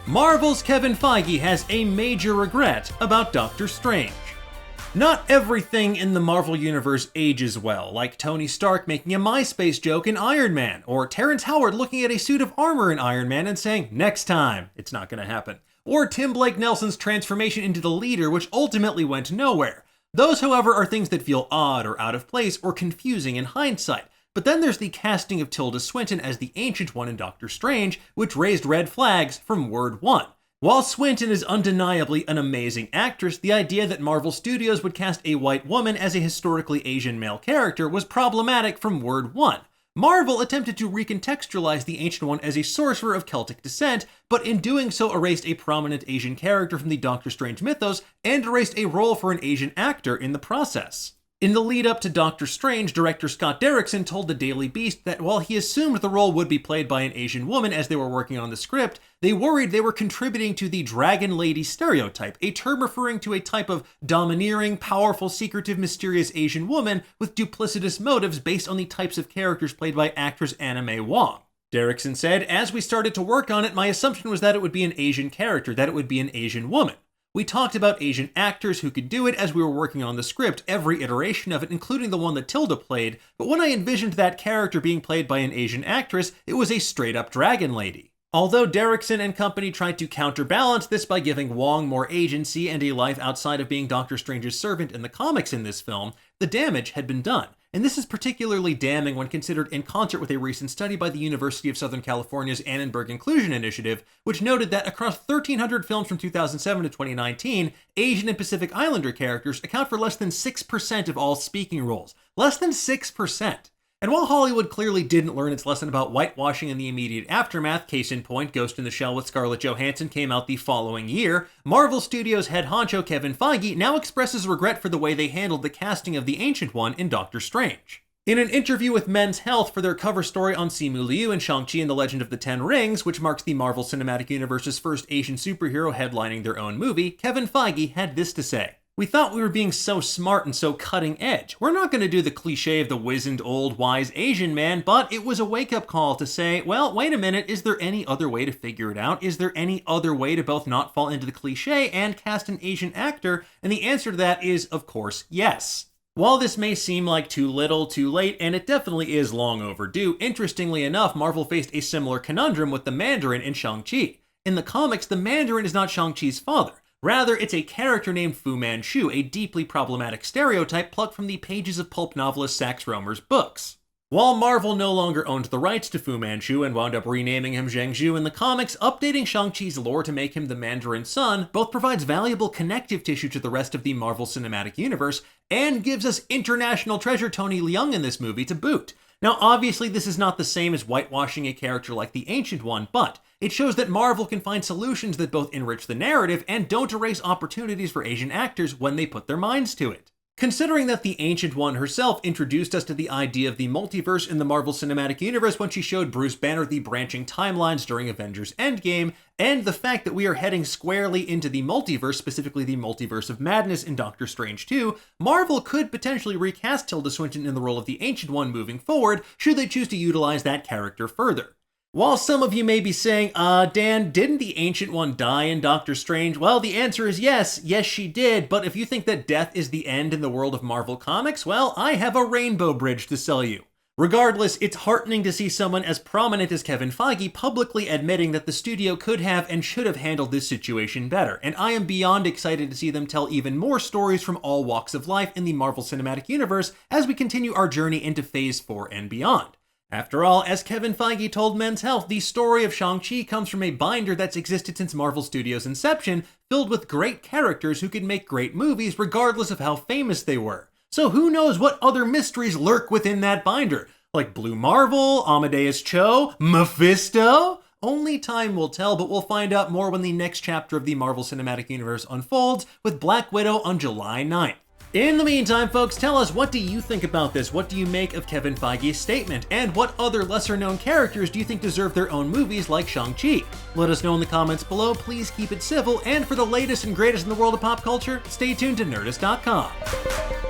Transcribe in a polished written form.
Marvel's Kevin Feige has a major regret about Doctor Strange. Not everything in the Marvel Universe ages well, like Tony Stark making a MySpace joke in Iron Man, or Terrence Howard looking at a suit of armor in Iron Man and saying, "Next time." It's not gonna happen. Or Tim Blake Nelson's transformation into the leader, which ultimately went nowhere. Those, however, are things that feel odd or out of place or confusing in hindsight. But then there's the casting of Tilda Swinton as the Ancient One in Doctor Strange, which raised red flags from word one. While Swinton is undeniably an amazing actress, the idea that Marvel Studios would cast a white woman as a historically Asian male character was problematic from word one. Marvel attempted to recontextualize the Ancient One as a sorcerer of Celtic descent, but in doing so erased a prominent Asian character from the Doctor Strange mythos and erased a role for an Asian actor in the process. In the lead up to Doctor Strange, director Scott Derrickson told the Daily Beast that while he assumed the role would be played by an Asian woman as they were working on the script, they worried they were contributing to the Dragon Lady stereotype, a term referring to a type of domineering, powerful, secretive, mysterious Asian woman with duplicitous motives based on the types of characters played by actress Anna May Wong. Derrickson said, "As we started to work on it, my assumption was that it would be an Asian character, that it would be an Asian woman. We talked about Asian actors who could do it as we were working on the script, every iteration of it, including the one that Tilda played, but when I envisioned that character being played by an Asian actress, it was a straight-up Dragon Lady." Although Derrickson and company tried to counterbalance this by giving Wong more agency and a life outside of being Doctor Strange's servant in the comics in this film, the damage had been done. And this is particularly damning when considered in concert with a recent study by the University of Southern California's Annenberg Inclusion Initiative, which noted that across 1,300 films from 2007 to 2019, Asian and Pacific Islander characters account for less than 6% of all speaking roles. Less than 6%. And while Hollywood clearly didn't learn its lesson about whitewashing in the immediate aftermath, case in point, Ghost in the Shell with Scarlett Johansson came out the following year, Marvel Studios head honcho Kevin Feige now expresses regret for the way they handled the casting of the Ancient One in Doctor Strange. In an interview with Men's Health for their cover story on Simu Liu and Shang-Chi and the Legend of the Ten Rings, which marks the Marvel Cinematic Universe's first Asian superhero headlining their own movie, Kevin Feige had this to say. "We thought we were being so smart and so cutting edge. We're not going to do the cliche of the wizened, old, wise Asian man, but it was a wake-up call to say, well, wait a minute, is there any other way to figure it out? Is there any other way to both not fall into the cliche and cast an Asian actor?" And the answer to that is, of course, yes. While this may seem like too little, too late, and it definitely is long overdue, interestingly enough, Marvel faced a similar conundrum with the Mandarin in Shang-Chi. In the comics, the Mandarin is not Shang-Chi's father. Rather, it's a character named Fu Manchu, a deeply problematic stereotype plucked from the pages of pulp novelist Sax Rohmer's books. While Marvel no longer owned the rights to Fu Manchu and wound up renaming him Zheng Zhu in the comics, updating Shang-Chi's lore to make him the Mandarin's son both provides valuable connective tissue to the rest of the Marvel Cinematic Universe and gives us international treasure Tony Leung in this movie to boot. Now, obviously, this is not the same as whitewashing a character like the Ancient One, but it shows that Marvel can find solutions that both enrich the narrative and don't erase opportunities for Asian actors when they put their minds to it. Considering that the Ancient One herself introduced us to the idea of the multiverse in the Marvel Cinematic Universe when she showed Bruce Banner the branching timelines during Avengers Endgame, and the fact that we are heading squarely into the multiverse, specifically the Multiverse of Madness in Doctor Strange 2, Marvel could potentially recast Tilda Swinton in the role of the Ancient One moving forward, should they choose to utilize that character further. While some of you may be saying, Dan, didn't the Ancient One die in Doctor Strange? Well, the answer is yes. Yes, she did. But if you think that death is the end in the world of Marvel Comics, well, I have a rainbow bridge to sell you. Regardless, it's heartening to see someone as prominent as Kevin Feige publicly admitting that the studio could have and should have handled this situation better, and I am beyond excited to see them tell even more stories from all walks of life in the Marvel Cinematic Universe as we continue our journey into Phase 4 and beyond. After all, as Kevin Feige told Men's Health, the story of Shang-Chi comes from a binder that's existed since Marvel Studios' inception, filled with great characters who could make great movies regardless of how famous they were. So who knows what other mysteries lurk within that binder? Like Blue Marvel, Amadeus Cho, Mephisto? Only time will tell, but we'll find out more when the next chapter of the Marvel Cinematic Universe unfolds with Black Widow on July 9th. In the meantime, folks, tell us, what do you think about this? What do you make of Kevin Feige's statement? And what other lesser-known characters do you think deserve their own movies like Shang-Chi? Let us know in the comments below. Please keep it civil. And for the latest and greatest in the world of pop culture, stay tuned to Nerdist.com.